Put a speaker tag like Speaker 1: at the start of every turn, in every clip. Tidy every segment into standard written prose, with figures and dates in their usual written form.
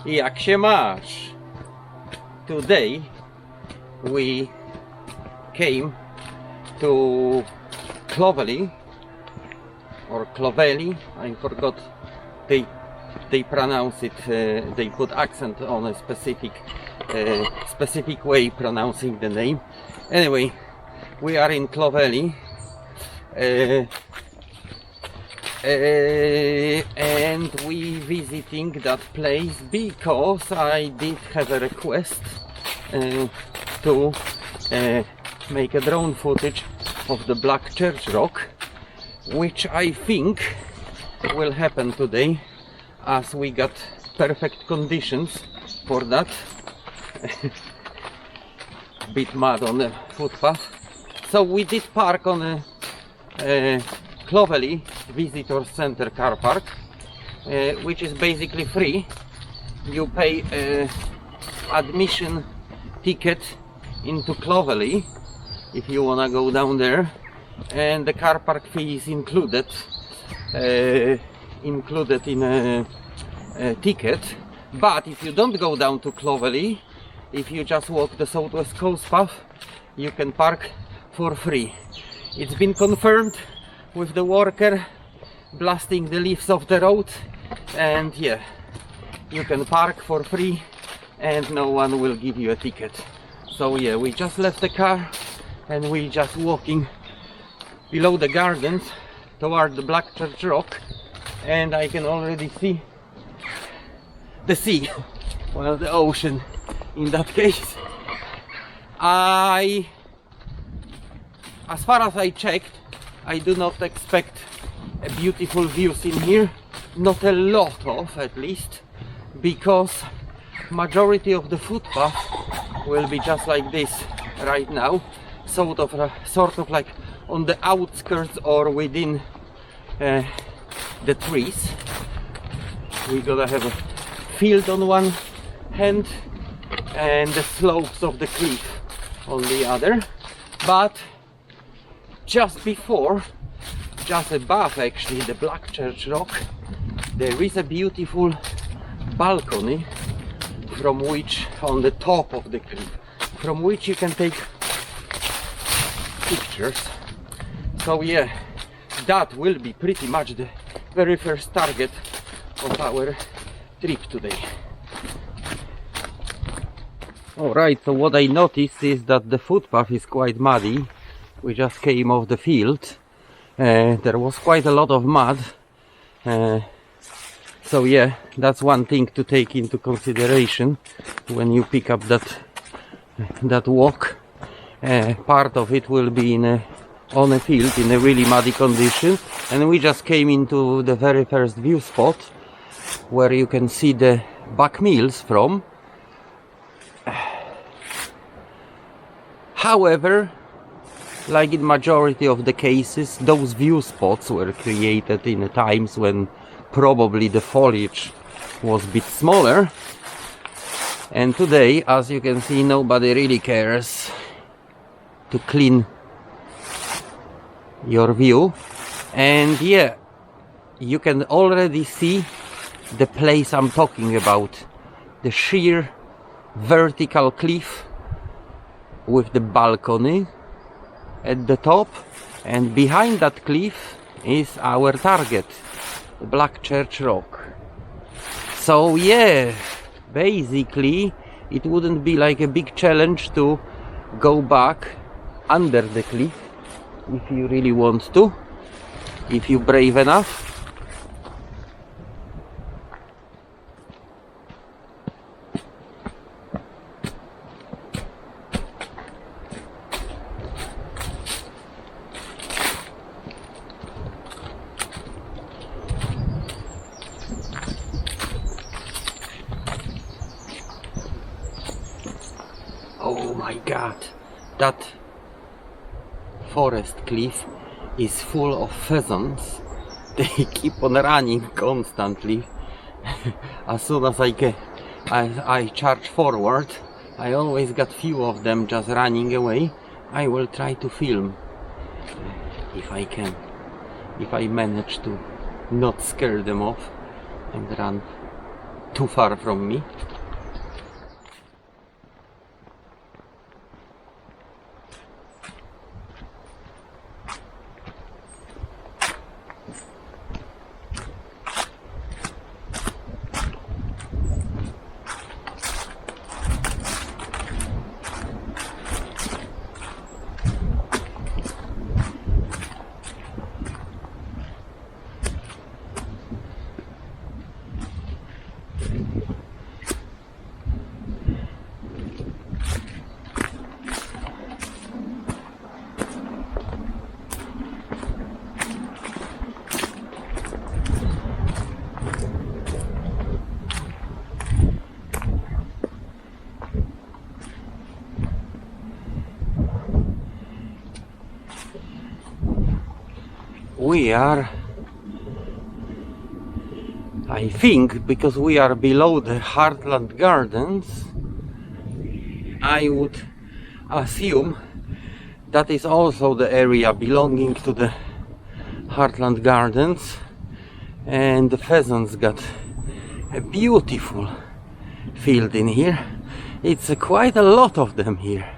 Speaker 1: Jak się masz? Today we came to Clovelly or Clovelly, I forgot. They pronounce it, they put accent on a specific way pronouncing the name. Anyway, we are in Clovelly. And we visiting that place because I did have a request to make a drone footage of the Black Church Rock, which I think will happen today, as we got perfect conditions for that. Bit mud on the footpath, so we did park on a Clovelly Visitor Center car park, which is basically free. You pay admission ticket into Clovelly if you wanna go down there, and the car park fee is included in a ticket. But if you don't go down to Clovelly, if you just walk the Southwest Coast path, you can park for free. It's been confirmed with the worker blasting the leaves off the road, and yeah, you can park for free and no one will give you a ticket. So yeah, we just left the car and we just walking below the gardens toward the Black Church Rock, and I can already see the sea, well, the ocean in that case. As far as I checked, I do not expect beautiful views in here, not a lot of, at least, because majority of the footpath will be just like this right now, sort of like on the outskirts or within the trees. We're gonna have a field on one hand and the slopes of the cliff on the other, but just before, just above actually the Black Church Rock, there is a beautiful balcony from which, on the top of the cliff, from which you can take pictures. So yeah, that will be pretty much the very first target of our trip today. Alright, so what I noticed is that the footpath is quite muddy. We just came off the field. There was quite a lot of mud. So yeah, that's one thing to take into consideration when you pick up that walk. Part of it will be on a field in a really muddy condition, and we just came into the very first view spot where you can see the back mills from. However, like in majority of the cases, those view spots were created in times when probably the foliage was a bit smaller, and today, as you can see, nobody really cares to clean your view. And yeah, you can already see the place I'm talking about, the sheer vertical cliff with the balcony at the top, and behind that cliff is our target, the Black Church Rock. So yeah, basically it wouldn't be like a big challenge to go back under the cliff if you really want to, if you're brave enough. Oh my god, that forest cliff is full of pheasants. They keep on running constantly. As soon as I charge forward, I always got few of them just running away. I will try to film if I can, if I manage to not scare them off and run too far from me. We are, I think, because we are below the Heartland Gardens, I would assume that is also the area belonging to the Heartland Gardens, and the pheasants got a beautiful field in here. It's quite a lot of them here.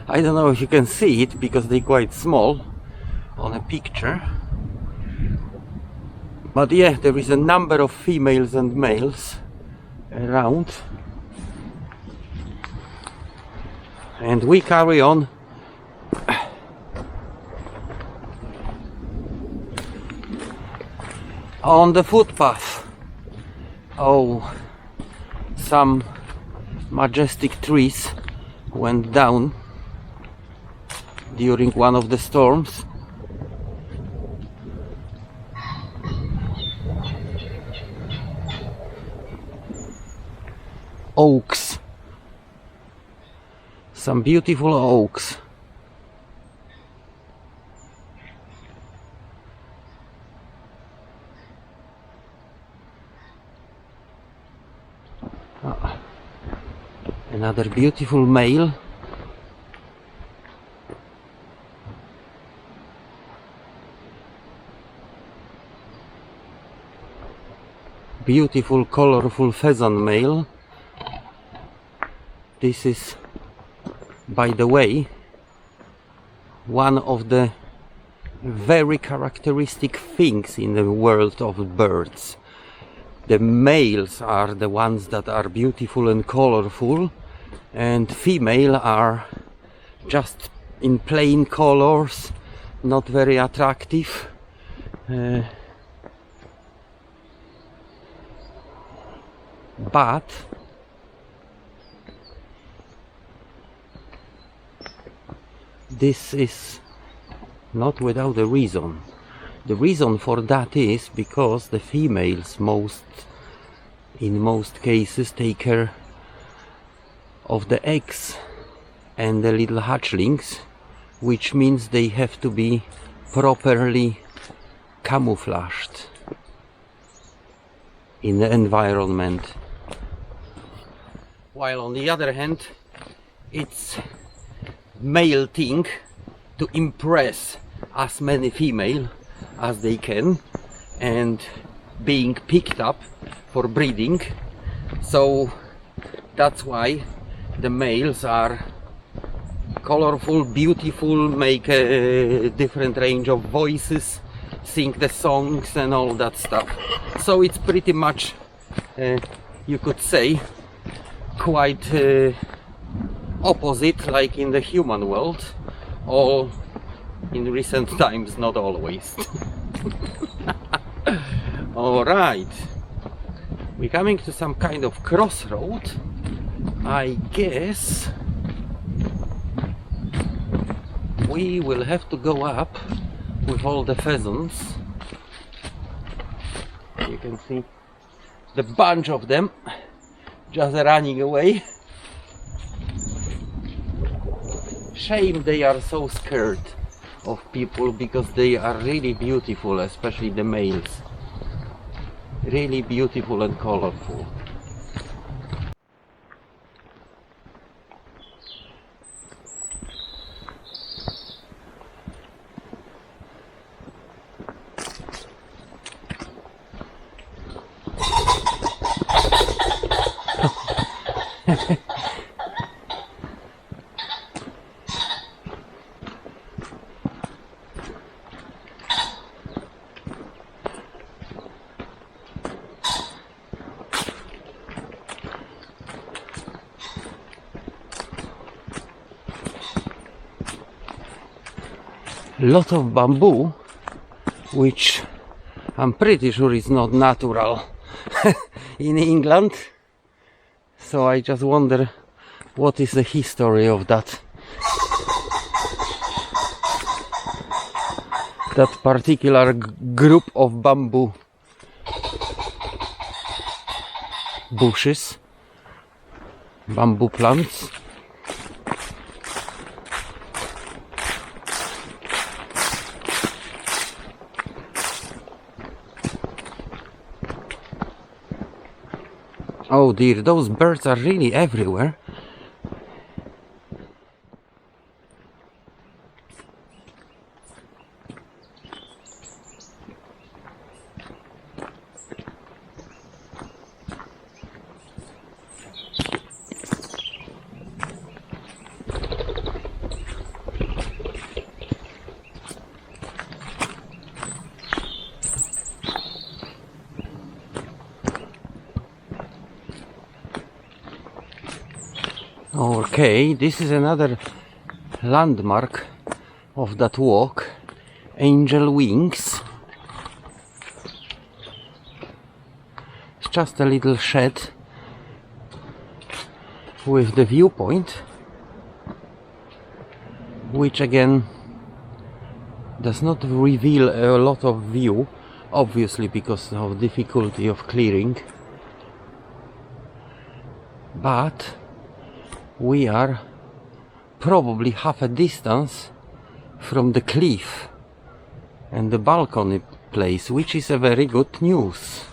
Speaker 1: I don't know if you can see it because they're quite small on a picture, but yeah, there is a number of females and males around, and we carry on on the footpath. Oh, some majestic trees went down during one of the storms. Oaks, some beautiful oaks. Another beautiful male. Beautiful, colorful pheasant male. This is, by the way, one of the very characteristic things in the world of birds. The males are the ones that are beautiful and colorful, and female are just in plain colors, not very attractive. But this is not without a reason. The reason for that is because the females in most cases take care of the eggs and the little hatchlings, which means they have to be properly camouflaged in the environment. While on the other hand, it's male thing to impress as many female as they can and being picked up for breeding. So that's why the males are colorful, beautiful, make a different range of voices, sing the songs and all that stuff. So it's pretty much, you could say, quite opposite like in the human world, or in recent times, not always. Alright, we're coming to some kind of crossroad. I guess we will have to go up with all the pheasants. You can see the bunch of them just running away. Shame they are so scared of people, because they are really beautiful, especially the males. Really beautiful and colorful. Lot of bamboo, which I'm pretty sure is not natural in England. So I just wonder what is the history of that particular group of bamboo bushes, bamboo plants. Oh dear, those birds are really everywhere. Okay, this is another landmark of that walk, Angel Wings. It's just a little shed with the viewpoint, which again does not reveal a lot of view, obviously because of difficulty of clearing, but we are probably half a distance from the cliff and the balcony place, which is a very good news.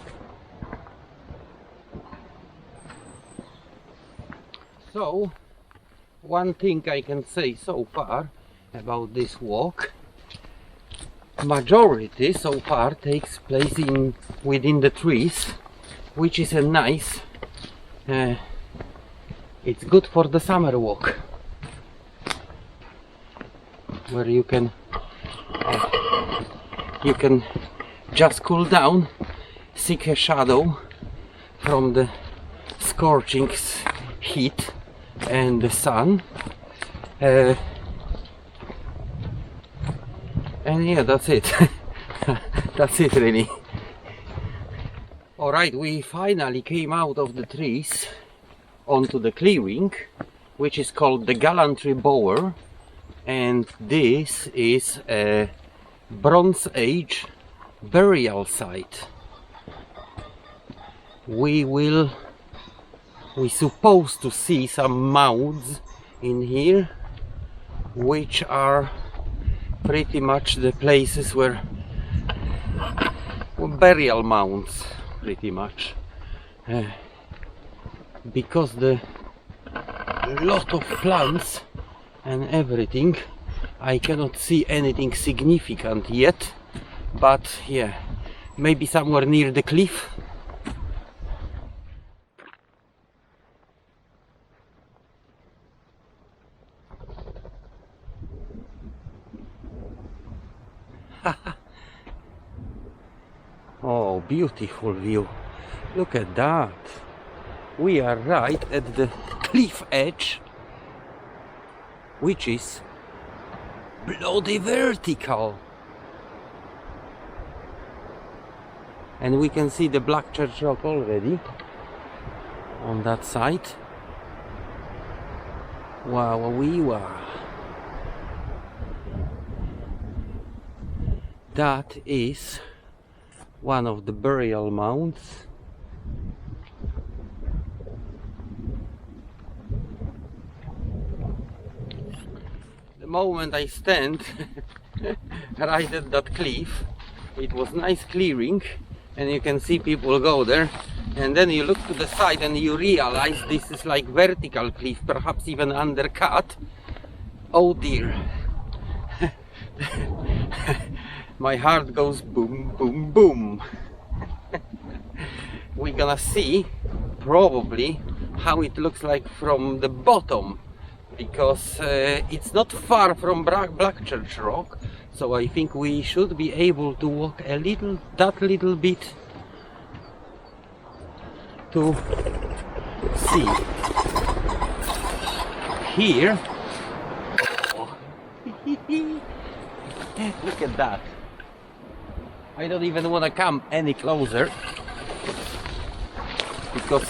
Speaker 1: So, one thing I can say so far about this walk, majority so far takes place within the trees, which is a nice it's good for the summer walk, where you can just cool down, seek a shadow from the scorching heat and the sun, and yeah, that's it. That's it really. Alright, we finally came out of the trees onto the clearing, which is called the Gallantry Bower, and this is a Bronze Age burial site. We're supposed to see some mounds in here, which are pretty much the places where burial mounds, pretty much. Because the lot of plants and everything, I cannot see anything significant yet, but yeah, maybe somewhere near the cliff. Oh, beautiful view. Look at that. We are right at the cliff edge, which is bloody vertical. And we can see the Black Church Rock already on that side. Wow, wee wow. That is one of the burial mounds. The moment I stand right at that cliff, it was nice clearing and you can see people go there, and then you look to the side and you realize this is like vertical cliff, perhaps even undercut. Oh dear. My heart goes boom, boom, boom. We're gonna see probably how it looks like from the bottom, because it's not far from Blackchurch Rock, so I think we should be able to walk a little, that little bit to see. Here, look at that. I don't even want to come any closer, because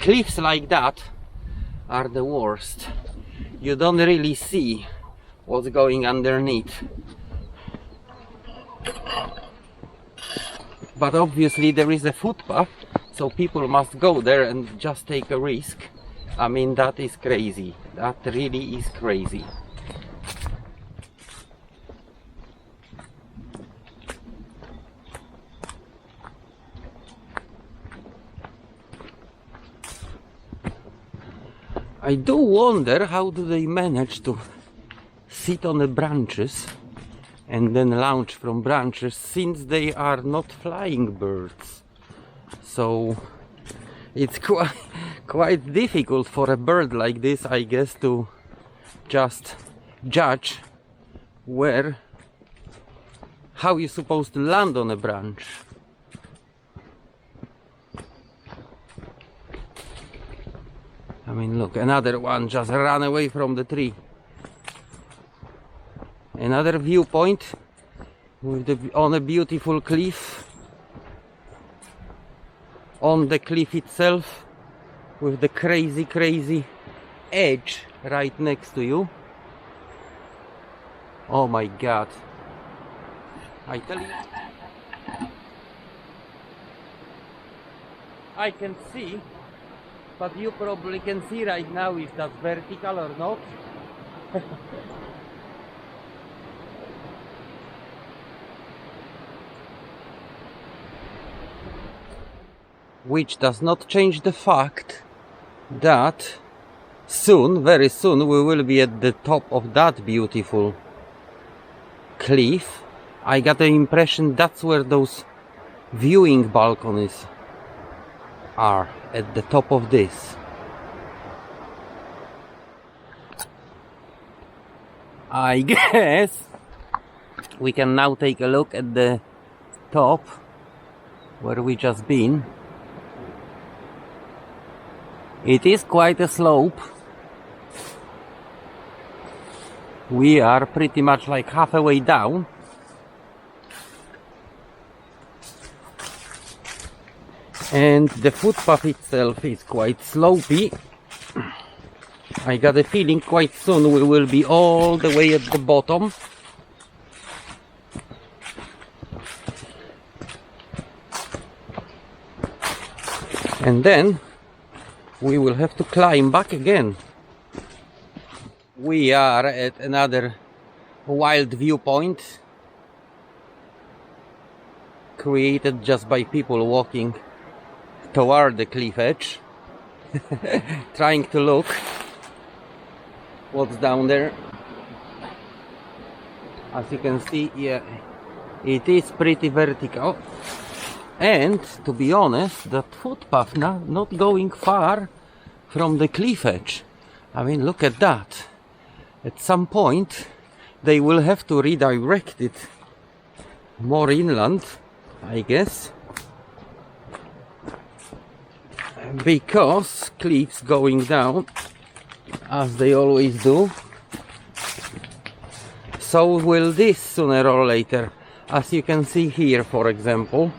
Speaker 1: cliffs like that are the worst. You don't really see what's going underneath. But obviously there is a footpath, so people must go there and just take a risk. I mean, that is crazy. That really is crazy. I do wonder, how do they manage to sit on the branches and then launch from branches, since they are not flying birds. So it's quite difficult for a bird like this, I guess, to just judge how you're supposed to land on a branch. I mean, look, another one just ran away from the tree. Another viewpoint with on a beautiful cliff. On the cliff itself, with the crazy edge right next to you. Oh my god. I tell you, I can see, but you probably can see right now if that's vertical or not. Which does not change the fact that soon, very soon, we will be at the top of that beautiful cliff. I got the impression that's where those viewing balconies are, at the top of this. I guess we can now take a look at the top where we just been. It is quite a slope. We are pretty much like halfway down. And the footpath itself is quite slopey. I got a feeling quite soon we will be all the way at the bottom. And then we will have to climb back again. We are at another wild viewpoint, created just by people walking toward the cliff edge, trying to look what's down there. As you can see, yeah, it is pretty vertical. And to be honest, that footpath now not going far from the cliff edge. I mean, look at that. At some point they will have to redirect it more inland, I guess, because cliffs going down, as they always do, so will this sooner or later. As you can see here, for example,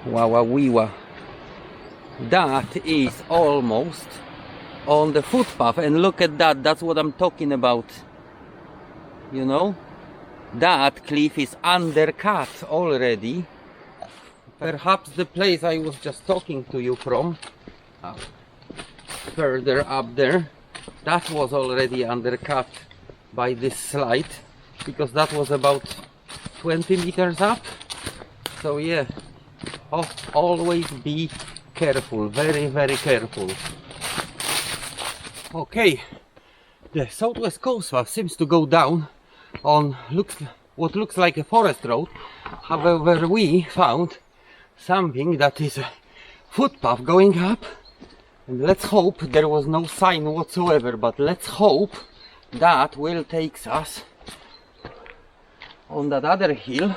Speaker 1: Wawawiwa, that is almost on the footpath, and look at that, that's what I'm talking about. You know, that cliff is undercut already. Perhaps the place I was just talking to you from, further up there, that was already undercut by this slide, because that was about 20 meters up. So yeah, always be careful, very careful. Okay, the southwest coast path seems to go down on what looks like a forest road. However, we found something that is a footpath going up And let's hope there was no sign whatsoever, but let's hope that will take us on that other hill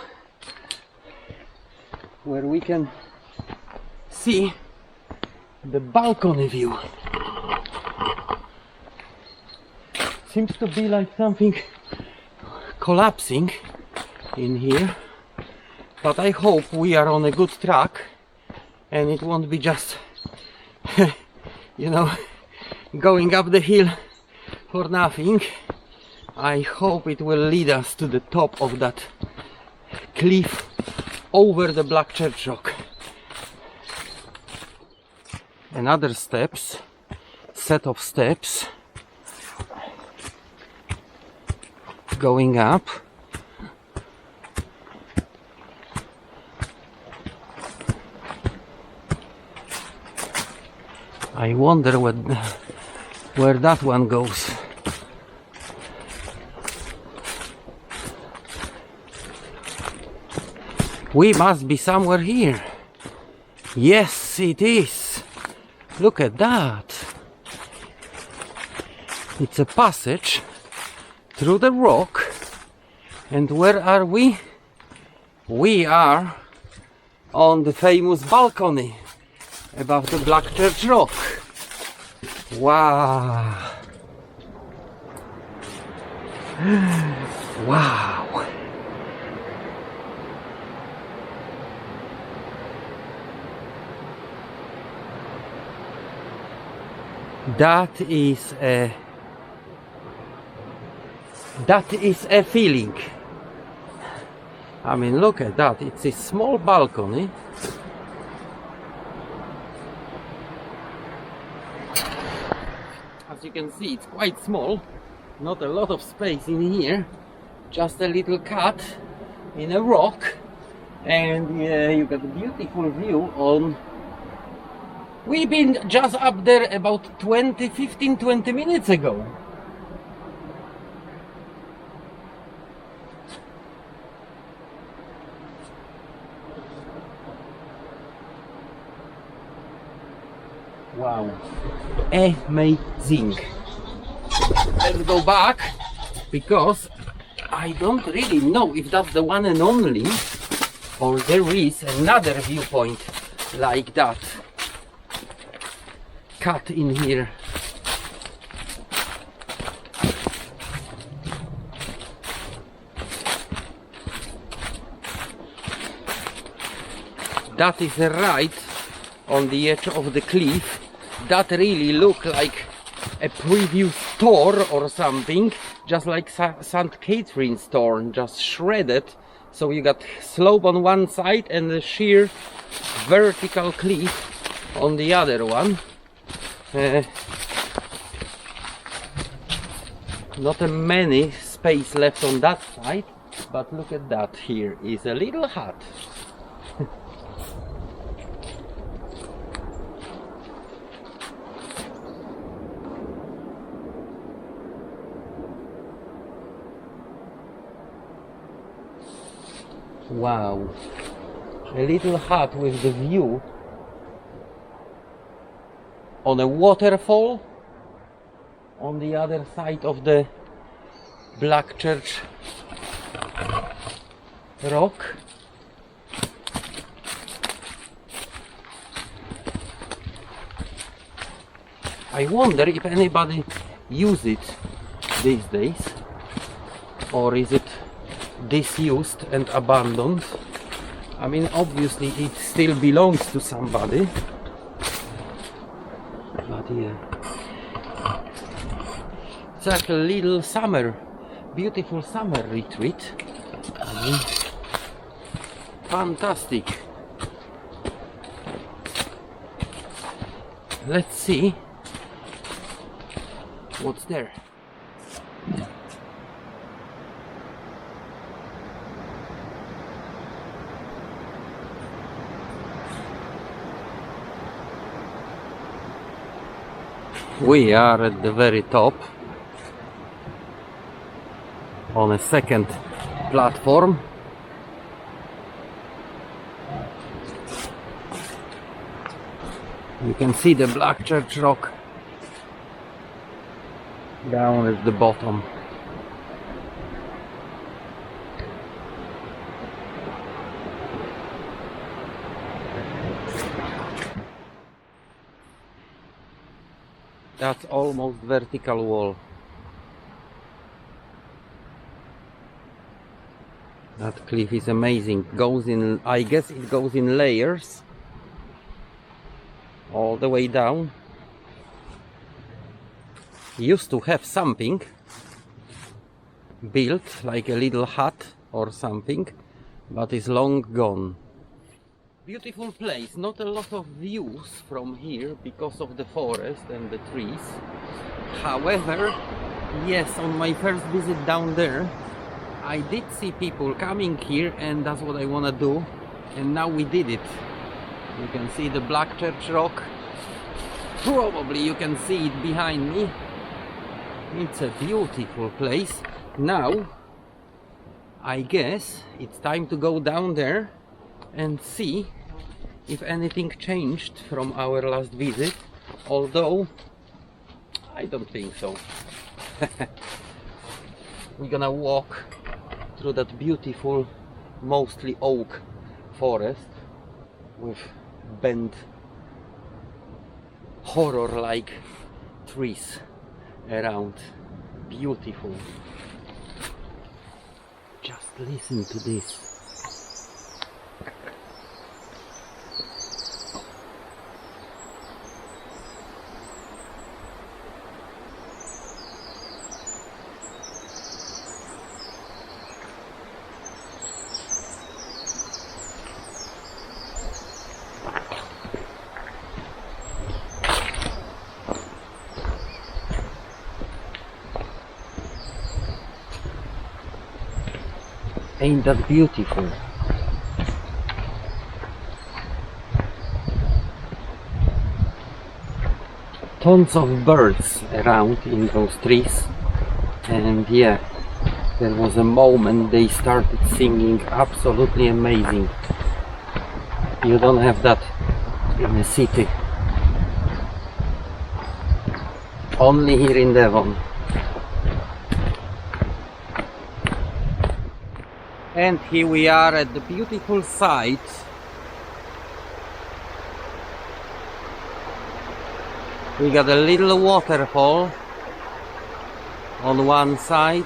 Speaker 1: where we can see the balcony view. Seems to be like something collapsing in here, but I hope we are on a good track and it won't be just you know, going up the hill for nothing. I hope it will lead us to the top of that cliff over the Black Church Rock. Another steps, set of steps going up. I wonder where that one goes. We must be somewhere here. Yes, it is. Look at that. It's a passage through the rock. And where are we? We are on the famous balcony above the Black Church Rock. Wow. Wow. That is a feeling. I mean, look at that. It's a small balcony. As you can see, it's quite small. Not a lot of space in here. Just a little cut in a rock. And you got a beautiful view on... We've been just up there about 15-20 minutes ago. Wow. Amazing. Let's go back, because I don't really know if that's the one and only, or there is another viewpoint like that. Cut in here. That is right on the edge of the cliff. That really looked like a previous store or something, just like St. Catherine's store, just shredded. So you got slope on one side and a sheer vertical cliff on the other one. Not a many space left on that side, but look at that. Here is a little hut. Wow, a little hut with the view on a waterfall on the other side of the Black Church Rock. I wonder if anybody uses it these days, or is it disused and abandoned. I mean, obviously it still belongs to somebody, but yeah, it's like a little summer, beautiful summer retreat. I mean, fantastic. Let's see what's there. We are at the very top on a second platform. You can see the Black Church Rock down at the bottom. That's almost vertical wall. That cliff is amazing. Goes in, I guess it goes in layers all the way down. Used to have something built like a little hut or something, but is long gone. Beautiful place, not a lot of views from here because of the forest and the trees. However, yes, on my first visit down there I did see people coming here, and that's what I want to do, and now we did it. You can see the Black Church Rock. Probably you can see it behind me. It's a beautiful place. Now I guess it's time to go down there and see if anything changed from our last visit, although I don't think so. We're gonna walk through that beautiful, mostly oak forest with bent, horror-like trees around. Beautiful. Just listen to this. Ain't that beautiful? Tons of birds around in those trees, and yeah, there was a moment they started singing. Absolutely amazing. You don't have that in a city, only here in Devon. And here we are at the beautiful site we got a little waterfall on one side,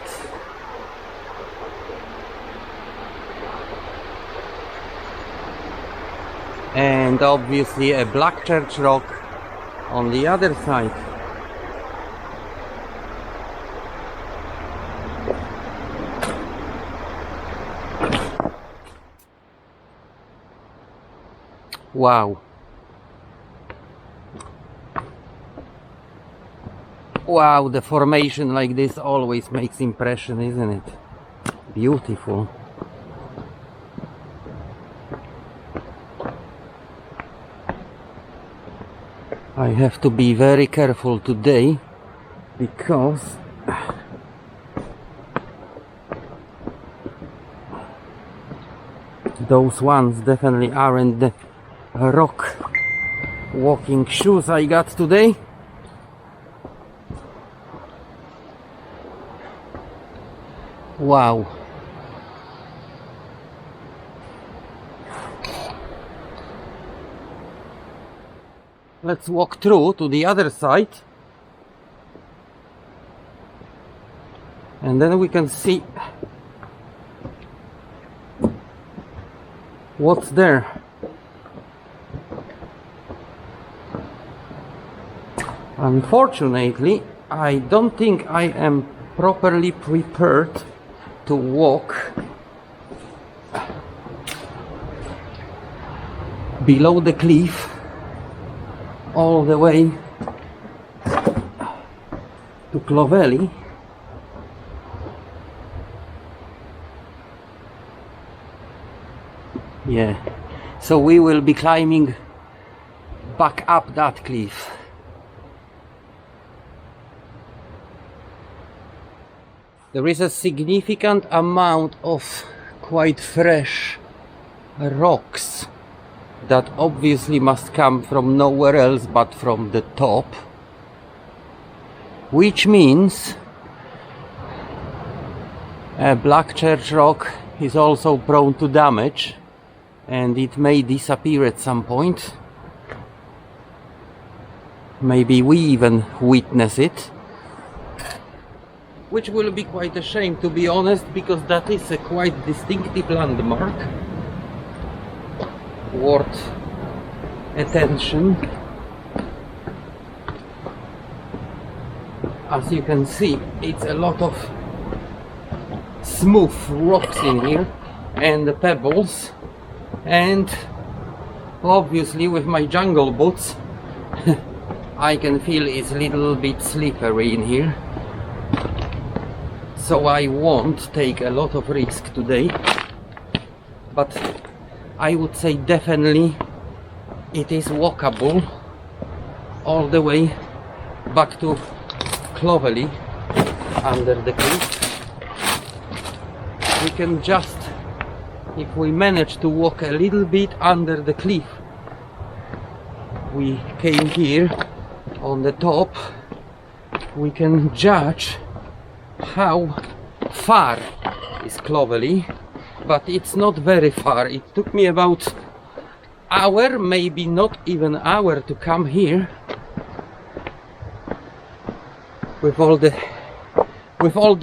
Speaker 1: and obviously a Black Church Rock on the other side. Wow. Wow, the formation like this always makes impression, isn't it? Beautiful. I have to be very careful today because those ones definitely aren't the rock walking shoes I got today. Wow. Let's walk through to the other side, and then we can see what's there. Unfortunately, I don't think I am properly prepared to walk below the cliff all the way to Clovelly. Yeah, so we will be climbing back up that cliff. There is a significant amount of quite fresh rocks that obviously must come from nowhere else but from the top, which means black church rock is also prone to damage and it may disappear at some point. Maybe we even witness it, which will be quite a shame, to be honest, because that is a quite distinctive landmark worth attention. As you can see, it's a lot of smooth rocks in here and the pebbles, and obviously with my jungle boots I can feel it's a little bit slippery in here, so I won't take a lot of risk today, but I would say definitely it is walkable all the way back to Clovelly under the cliff. We can just, if we manage to walk a little bit under the cliff, we came here on the top, we can judge how far is Clovelly, but it's not very far. It took me about hour, maybe not even hour, to come here with all the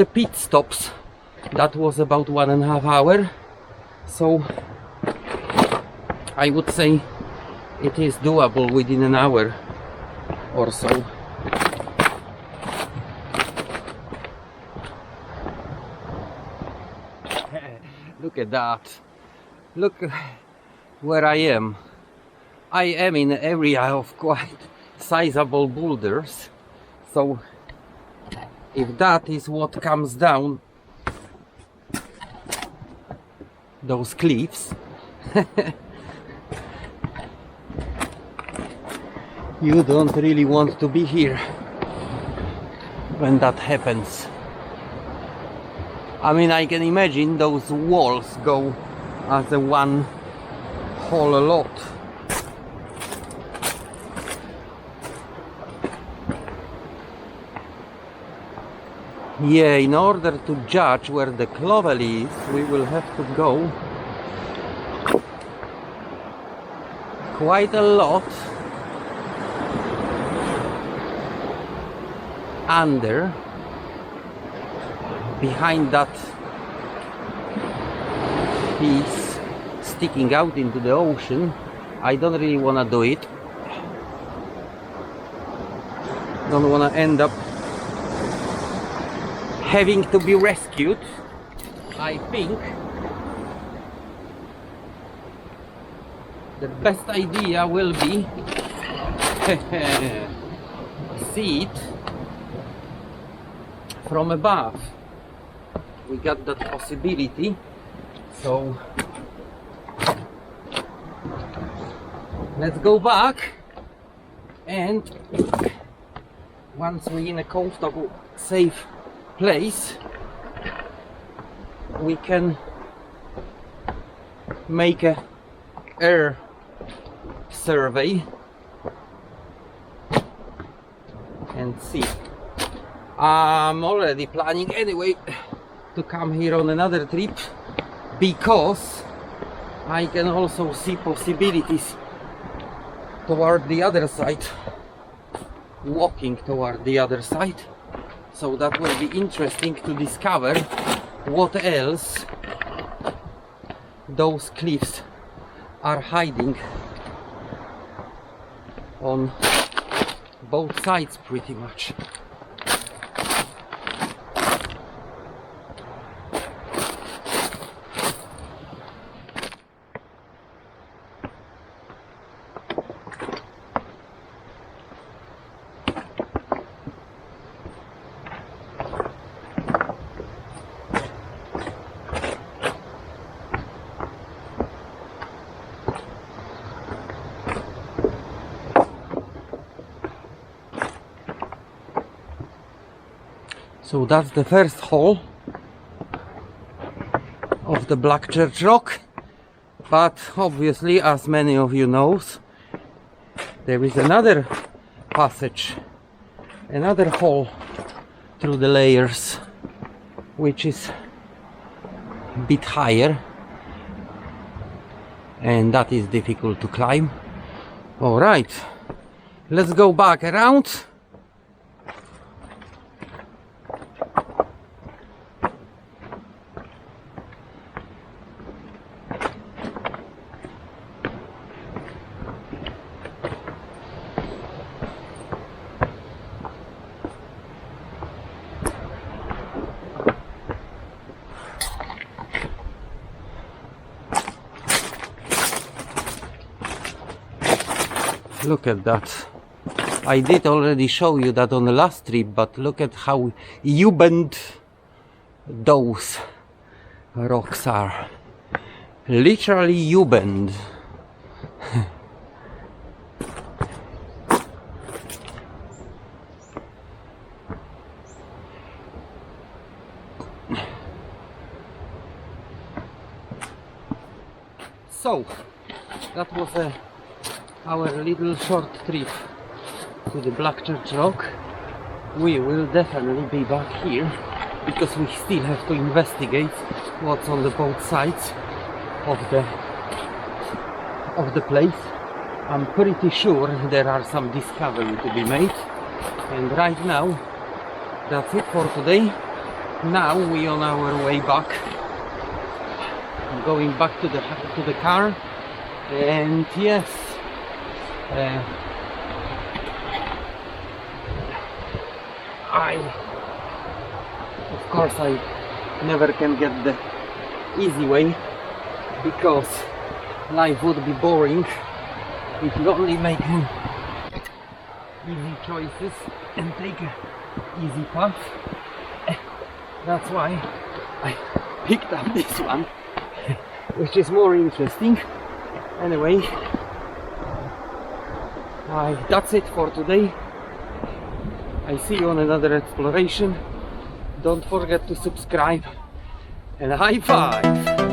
Speaker 1: pit stops. That was about 1.5 hours, so I would say it is doable within an hour or so. Look at that. Look where I am. I am in an area of quite sizable boulders, so if that is what comes down those cliffs, you don't really want to be here when that happens. I mean, I can imagine those walls go as a one whole lot. Yeah, in order to judge where the Clovelly is, we will have to go quite a lot under, behind that piece sticking out into the ocean. I don't really want to do it. Don't want to end up having to be rescued. I think the best idea will be see it from above. We got that possibility, so let's go back, and once we're in a comfortable, safe place, we can make a air survey and see. I'm already planning anyway to come here on another trip, because I can also see possibilities toward the other side, walking toward the other side, so that will be interesting to discover what else those cliffs are hiding on both sides pretty much. So that's the first hole of the Black Church Rock. But obviously, as many of you knows, there is another passage, another hole through the layers, which is a bit higher, and that is difficult to climb. All right, let's go back around. Look at that. I did already show you that on the last trip, but look at how U-bend those rocks are. Literally U-bend. So, that was our little short trip to the Black Church Rock. We will definitely be back here because we still have to investigate what's on the both sides of the place. I'm pretty sure there are some discovery to be made, and right now that's it for today. Now we on our way back. I'm going back to the car, and yes, of course I never can get the easy way, because life would be boring if you only make easy choices and take an easy path. That's why I picked up this one, which is more interesting. Anyway, that's it for today. I see you on another exploration. Don't forget to subscribe, and high five!